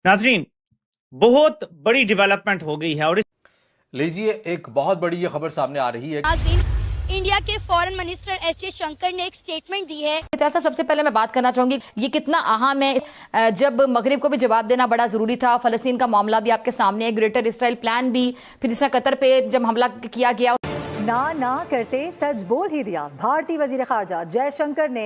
नाजरीन, बहुत बड़ी डेवलपमेंट हो गई है और लीजिए एक बहुत बड़ी ये खबर सामने आ रही है। इंडिया के फॉरेन मिनिस्टर एस जयशंकर ने एक स्टेटमेंट दी है। साहब, सबसे पहले मैं बात करना चाहूंगी ये कितना अहम है, जब मगरिब को भी जवाब देना बड़ा जरूरी था। फलस्तीन का मामला भी आपके सामने है, ग्रेटर इसराइल प्लान भी, फिर जिस तरह कतर पे जब हमला किया गया ना करते सच बोल ही दिया। भारतीय वजीर खारजा जयशंकर ने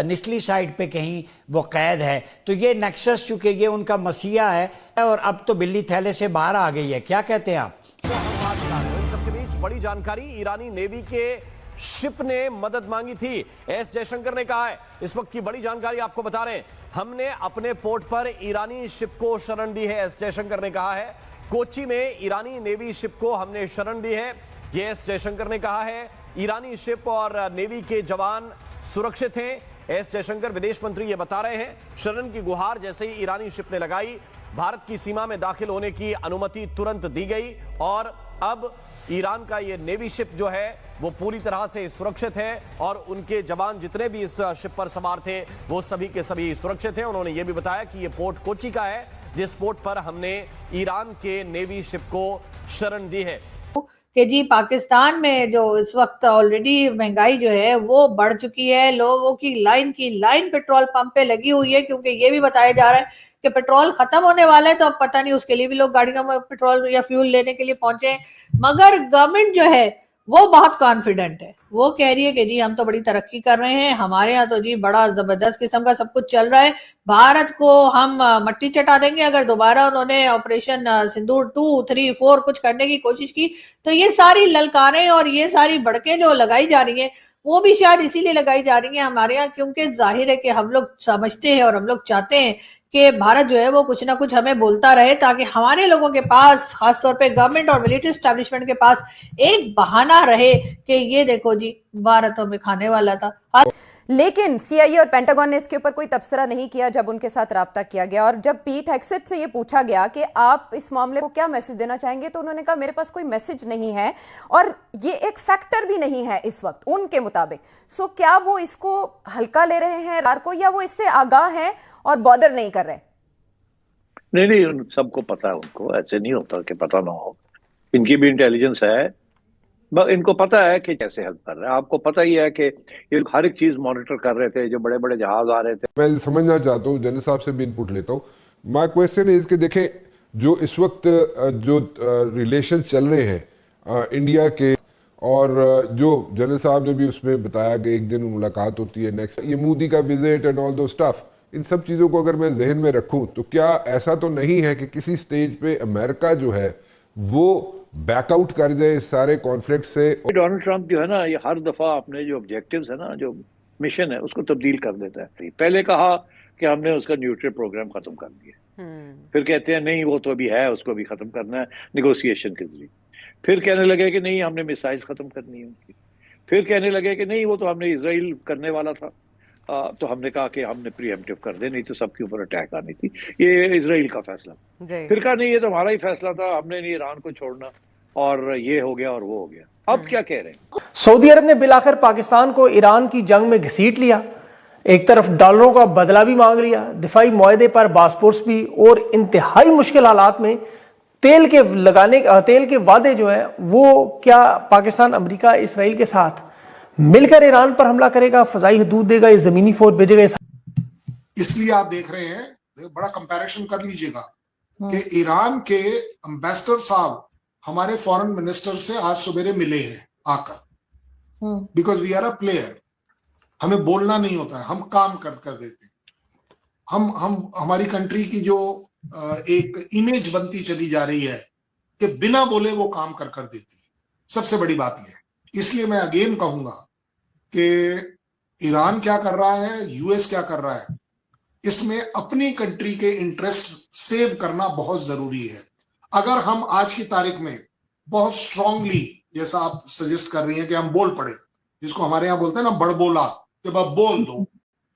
निचली साइड पे कहीं वो कैद है, तो ये नेक्सस चूंकि ये उनका मसीहा है और अब तो बिल्ली थैले से बाहर आ गई है। क्या कहते हैं आप? सबके बीच बड़ी जानकारी, ईरानी नेवी के शिप ने मदद मांगी थी। एस जयशंकर ने कहा है, इस वक्त की बड़ी जानकारी आपको बता रहे हैं, हमने अपने पोर्ट पर ईरानी शिप को शरण दी है। एस जयशंकर ने कहा है, कोच्चि में ईरानी नेवी शिप को हमने शरण दी है। ये एस जयशंकर ने कहा है, ईरानी शिप और नेवी के जवान सुरक्षित हैं। एस जयशंकर विदेश मंत्री ये बता रहे हैं, शरण की गुहार जैसे ही ईरानी शिप ने लगाई, भारत की सीमा में दाखिल होने की अनुमति तुरंत दी गई और अब ईरान का ये नेवी शिप जो है वो पूरी तरह से सुरक्षित है और उनके जवान जितने भी इस शिप पर सवार थे वो सभी के सभी सुरक्षित हैं। उन्होंने ये भी बताया कि ये पोर्ट कोच्चि का है, जिस पोर्ट पर हमने ईरान के नेवी शिप को शरण दी है। कि जी पाकिस्तान में जो इस वक्त ऑलरेडी महंगाई जो है वो बढ़ चुकी है, लोगों की लाइन पेट्रोल पंप पे लगी हुई है, क्योंकि ये भी बताया जा रहा है कि पेट्रोल खत्म होने वाला है, तो अब पता नहीं उसके लिए भी लोग गाड़ियों में पेट्रोल या फ्यूल लेने के लिए पहुंचे। मगर गवर्नमेंट जो है वो बहुत कॉन्फिडेंट है, वो कह रही है कि जी हम तो बड़ी तरक्की कर रहे हैं, हमारे यहाँ तो जी बड़ा जबरदस्त किस्म का सब कुछ चल रहा है, भारत को हम मट्टी चटा देंगे अगर दोबारा उन्होंने ऑपरेशन सिंदूर 2, 3, 4 कुछ करने की कोशिश की। तो ये सारी ललकारें और ये सारी भड़कें जो लगाई जा रही है वो भी शायद इसीलिए लगाई जा रही है हमारे यहाँ, क्योंकि जाहिर है कि हम लोग समझते हैं और हम लोग चाहते हैं कि भारत जो है वो कुछ ना कुछ हमें बोलता रहे, ताकि हमारे लोगों के पास, खासतौर पे गवर्नमेंट और मिलिट्री एस्टेब्लिशमेंट के पास एक बहाना रहे कि ये देखो जी भारत हमें खाने वाला था। लेकिन सीआईए और पेंटागन ने इसके ऊपर कोई तबसरा नहीं किया जब उनके साथ राब्ता किया गया। और जब पीट हेग्सेट से ये पूछा गया कि आप इस मामले को क्या मैसेज देना चाहेंगे, तो उन्होंने कहा मेरे पास कोई मैसेज नहीं है और ये एक फैक्टर भी नहीं है इस वक्त उनके मुताबिक। सो क्या वो इसको हल्का ले रहे हैं रार को, या वो इससे आगाह हैं और बॉदर नहीं कर रहे? नहीं, सबको पता है, उनको ऐसे नहीं होता कि पता ना हो, इनकी भी इंटेलिजेंस है, इनको पता है कि कैसे हेल्प कर रहे हैं। आपको पता ही है कि ये हर एक चीज मॉनिटर कर रहे थे, जो बड़े बड़े जहाज आ रहे थे। मैं समझना चाहता हूँ, जनरल साहब से भी इनपुट लेता हूँ। माय क्वेश्चन इज कि देखें, जो इस वक्त जो रिलेशन चल रहे हैं इंडिया के, और जो जनरल साहब ने भी उसमें बताया कि एक दिन मुलाकात होती है, नेक्स्ट ये मोदी का विजिट एंड ऑल दो स्टफ, इन सब चीज़ों को अगर मैं जहन में रखूँ तो क्या ऐसा तो नहीं है कि किसी स्टेज पे अमेरिका जो है वो बैकआउट कर जाए इस सारे कॉन्फ्लिक्ट से? डोनाल्ड ट्रंप जो है ना, ये हर दफा अपने जो ऑब्जेक्टिव्स है ना, जो मिशन है, उसको तब्दील कर देता है। पहले कहा कि हमने उसका न्यूक्लियर प्रोग्राम खत्म कर दिया, फिर कहते हैं नहीं वो तो अभी है, उसको भी खत्म करना है निगोशिएशन के जरिए। फिर कहने लगे कि नहीं हमने मिसाइल्स खत्म करनी है उनकी। फिर कहने लगे कि नहीं वो तो हमने इजराइल करने वाला था, तो हमने कहा कि हमने प्रीएम्प्टिव कर दे, नहीं तो सबके ऊपर अटैक आनी थी, ये इजराइल का फैसला। फिर कहा नहीं ये तो हमारा ही फैसला था, हमने नहीं ईरान को छोड़ना, और ये हो गया और वो हो गया। अब क्या कह रहे हैं? सऊदी अरब ने बिलाखिर पाकिस्तान को ईरान की जंग में घसीट लिया, एक तरफ डॉलरों का बदला भी मांग लिया, दिफाई मुआहदे पर बास्पोर्ट्स भी, और इंतहाई मुश्किल हालात में तेल के वादे जो है वो क्या पाकिस्तान अमेरिका इसराइल के साथ मिलकर ईरान पर हमला करेगा, फजाई हदूद देगा, ये जमीनी फौज भेजेगा। इसलिए आप देख रहे हैं, बड़ा कंपैरिजन कर लीजिएगा कि ईरान के एम्बेसडर साहब हमारे फॉरेन मिनिस्टर से आज सवेरे मिले हैं आकर, because we are a player. हमें बोलना नहीं होता है, हम काम कर देते हैं। हम हमारी कंट्री की जो एक इमेज बनती चली जा रही है कि बिना बोले वो काम कर देती है, सबसे बड़ी बात यह है। इसलिए मैं अगेन कहूंगा कि ईरान क्या कर रहा है, यूएस क्या कर रहा है, इसमें अपनी कंट्री के इंटरेस्ट सेव करना बहुत जरूरी है। अगर हम आज की तारीख में बहुत स्ट्रांगली, जैसा आप सजेस्ट कर रही हैं कि हम बोल पड़े, जिसको हमारे यहाँ बोलते हैं ना बड़बोला, कि आप बोल दो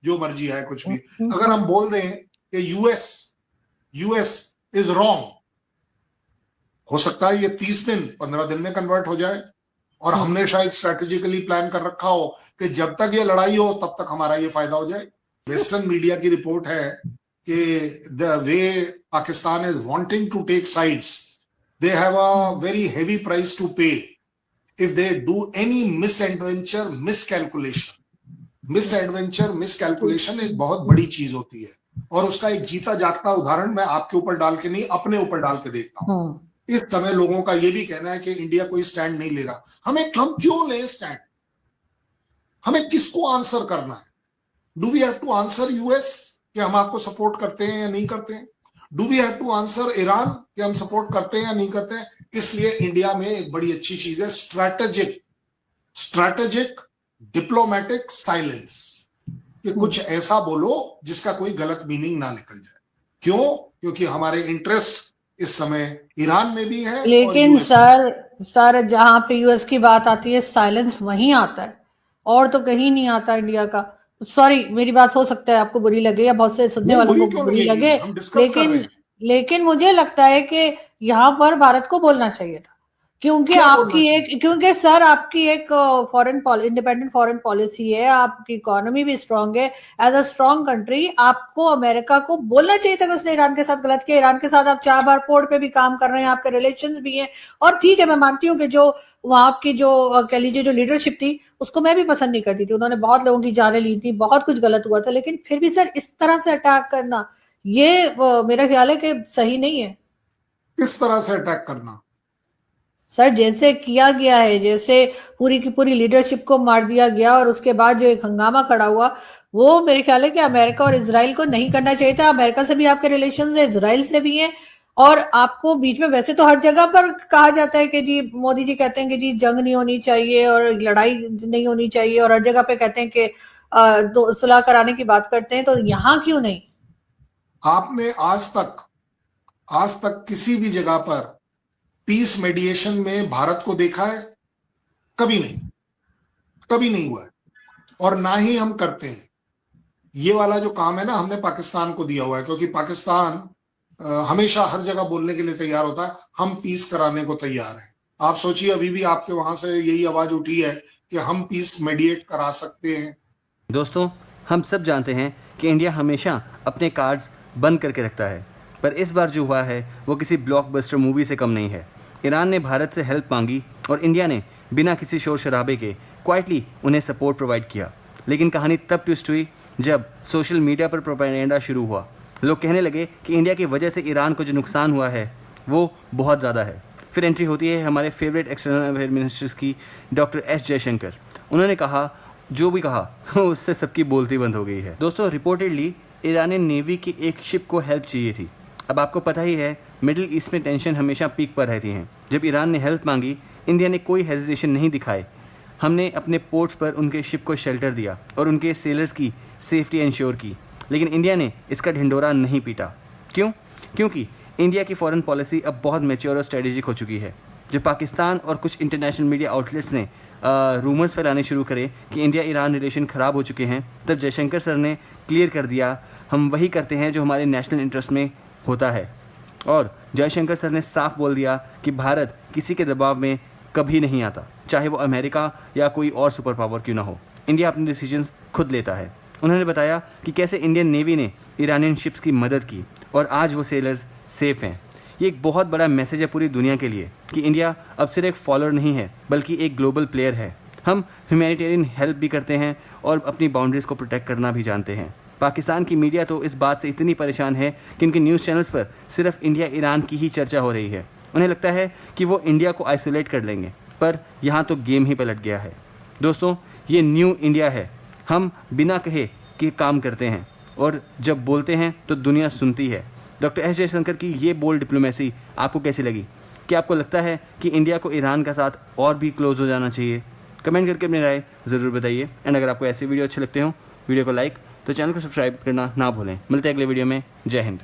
जो मर्जी है कुछ भी, अगर हम बोल दें कि यूएस इज रॉन्ग, हो सकता है ये 30 दिन 15 दिन में कन्वर्ट हो जाए, और हमने शायद स्ट्रेटेजिकली प्लान कर रखा हो कि जब तक ये लड़ाई हो तब तक हमारा ये फायदा हो जाए। वेस्टर्न मीडिया की रिपोर्ट है कि the way Pakistan is wanting to take sides, they have a very heavy price to pay if they do any misadventure, miscalculation एक बहुत बड़ी चीज होती है, और उसका एक जीता जागता उदाहरण मैं आपके ऊपर डाल के नहीं, अपने ऊपर डाल के देखता हूं। इस समय लोगों का यह भी कहना है कि इंडिया कोई स्टैंड नहीं ले रहा। हम क्यों ले स्टैंड? हमें किसको आंसर करना है? Do we have to answer US कि हम आपको सपोर्ट करते हैं या नहीं करते हैं? Do we have to answer Iran कि हम सपोर्ट करते हैं या नहीं करते हैं? इसलिए इंडिया में एक बड़ी अच्छी चीज है स्ट्रैटेजिक डिप्लोमेटिक साइलेंस, कि कुछ ऐसा बोलो जिसका कोई गलत मीनिंग ना निकल जाए। क्यों? क्योंकि हमारे इंटरेस्ट इस समय ईरान में भी है। लेकिन सर जहां पे यूएस की बात आती है साइलेंस वहीं आता है, और तो कहीं नहीं आता इंडिया का। सॉरी, मेरी बात हो सकता है आपको बुरी लगे या बहुत से सुनने वालों को बुरी लगे, लेकिन मुझे लगता है कि यहाँ पर भारत को बोलना चाहिए था, क्योंकि आपकी एक इंडिपेंडेंट फॉरेन पॉलिसी है, आपकी इकोनॉमी भी स्ट्रांग है। एज अ स्ट्रांग कंट्री आपको अमेरिका को बोलना चाहिए था कि उसने ईरान के साथ गलत किया। ईरान के साथ आप 4 बार पोर्ट पे भी काम कर रहे हैं, आपके रिलेशंस भी हैं, और ठीक है, मैं मानती हूँ कि जो वहां की जो कह लीजिए जो लीडरशिप थी उसको मैं भी पसंद नहीं करती थी, उन्होंने बहुत लोगों की जानें ली थी, बहुत कुछ गलत हुआ था, लेकिन फिर भी सर इस तरह से अटैक करना ये मेरा ख्याल है कि सही नहीं है। किस तरह से अटैक करना? सर जैसे किया गया है, जैसे पूरी की पूरी लीडरशिप को मार दिया गया और उसके बाद जो एक हंगामा खड़ा हुआ, वो मेरे ख्याल है कि अमेरिका और इजराइल को नहीं करना चाहिए था। अमेरिका से भी आपके रिलेशंस है, इजराइल से भी हैं, और आपको बीच में वैसे तो हर जगह पर कहा जाता है कि जी मोदी जी कहते हैं कि जी जंग नहीं होनी चाहिए और लड़ाई नहीं होनी चाहिए, और हर जगह पे कहते हैं कि सुलह कराने की बात करते हैं, तो यहाँ क्यों नहीं? आपने आज तक किसी भी जगह पर पीस मेडिएशन में भारत को देखा है? कभी नहीं हुआ है, और ना ही हम करते हैं। ये वाला जो काम है ना, हमने पाकिस्तान को दिया हुआ है, क्योंकि पाकिस्तान हमेशा हर जगह बोलने के लिए तैयार होता है, हम पीस कराने को तैयार हैं। आप सोचिए, अभी भी आपके वहां से यही आवाज उठी है कि हम पीस मेडिएट करा सकते हैं। दोस्तों, हम सब जानते हैं कि इंडिया हमेशा अपने कार्ड्स बंद करके रखता है, पर इस बार जो हुआ है वो किसी ब्लॉकबस्टर मूवी से कम नहीं है। ईरान ने भारत से हेल्प मांगी और इंडिया ने बिना किसी शोर शराबे के क्वाइटली उन्हें सपोर्ट प्रोवाइड किया। लेकिन कहानी तब ट्विस्ट हुई जब सोशल मीडिया पर प्रोपेगेंडा शुरू हुआ। लोग कहने लगे कि इंडिया की वजह से ईरान को जो नुकसान हुआ है वो बहुत ज़्यादा है। फिर एंट्री होती है हमारे फेवरेट एक्सटर्नल अफेयर मिनिस्टर्स की, डॉक्टर एस जयशंकर। उन्होंने कहा, जो भी कहा उससे सबकी बोलती बंद हो गई है। दोस्तों, रिपोर्टेडली ईरानी नेवी की एक शिप को हेल्प चाहिए थी। अब आपको पता ही है, मिडिल ईस्ट में टेंशन हमेशा पीक पर रहती हैं। जब ईरान ने हेल्प मांगी, इंडिया ने कोई हेजिटेशन नहीं दिखाए। हमने अपने पोर्ट्स पर उनके शिप को शेल्टर दिया और उनके सेलर्स की सेफ्टी इंश्योर की। लेकिन इंडिया ने इसका ढिंडोरा नहीं पीटा। क्यों? क्योंकि इंडिया की फॉरेन पॉलिसी अब बहुत मैच्योर और स्ट्रेटेजिक हो चुकी है। जब पाकिस्तान और कुछ इंटरनेशनल मीडिया आउटलेट्स ने रूमर्स फैलाने शुरू करे कि इंडिया ईरान रिलेशन ख़राब हो चुके हैं, तब जयशंकर सर ने क्लियर कर दिया, हम वही करते हैं जो हमारे नेशनल इंटरेस्ट में होता है। और जयशंकर सर ने साफ बोल दिया कि भारत किसी के दबाव में कभी नहीं आता, चाहे वो अमेरिका या कोई और सुपर पावर क्यों ना हो। इंडिया अपने डिसीजंस खुद लेता है। उन्होंने बताया कि कैसे इंडियन नेवी ने ईरानियन शिप्स की मदद की और आज वो सेलर्स सेफ हैं। ये एक बहुत बड़ा मैसेज है पूरी दुनिया के लिए कि इंडिया अब सिर्फ एक फॉलोअर नहीं है, बल्कि एक ग्लोबल प्लेयर है। हम ह्यूमैनिटेरियन हेल्प भी करते हैं और अपनी बाउंड्रीज़ को प्रोटेक्ट करना भी जानते हैं। पाकिस्तान की मीडिया तो इस बात से इतनी परेशान है कि उनके न्यूज़ चैनल्स पर सिर्फ इंडिया ईरान की ही चर्चा हो रही है। उन्हें लगता है कि वो इंडिया को आइसोलेट कर लेंगे, पर यहाँ तो गेम ही पलट गया है। दोस्तों, ये न्यू इंडिया है। हम बिना कहे कि काम करते हैं और जब बोलते हैं तो दुनिया सुनती है। डॉक्टर एस जयशंकर की ये बोल्ड डिप्लोमेसी आपको कैसी लगी? क्या आपको लगता है कि इंडिया को ईरान का साथ और भी क्लोज हो जाना चाहिए? कमेंट करके अपनी राय ज़रूर बताइए। एंड अगर आपको ऐसे वीडियो अच्छे लगते हो, वीडियो को लाइक, तो चैनल को सब्सक्राइब करना ना भूलें। मिलते हैं अगले वीडियो में। जय हिंद।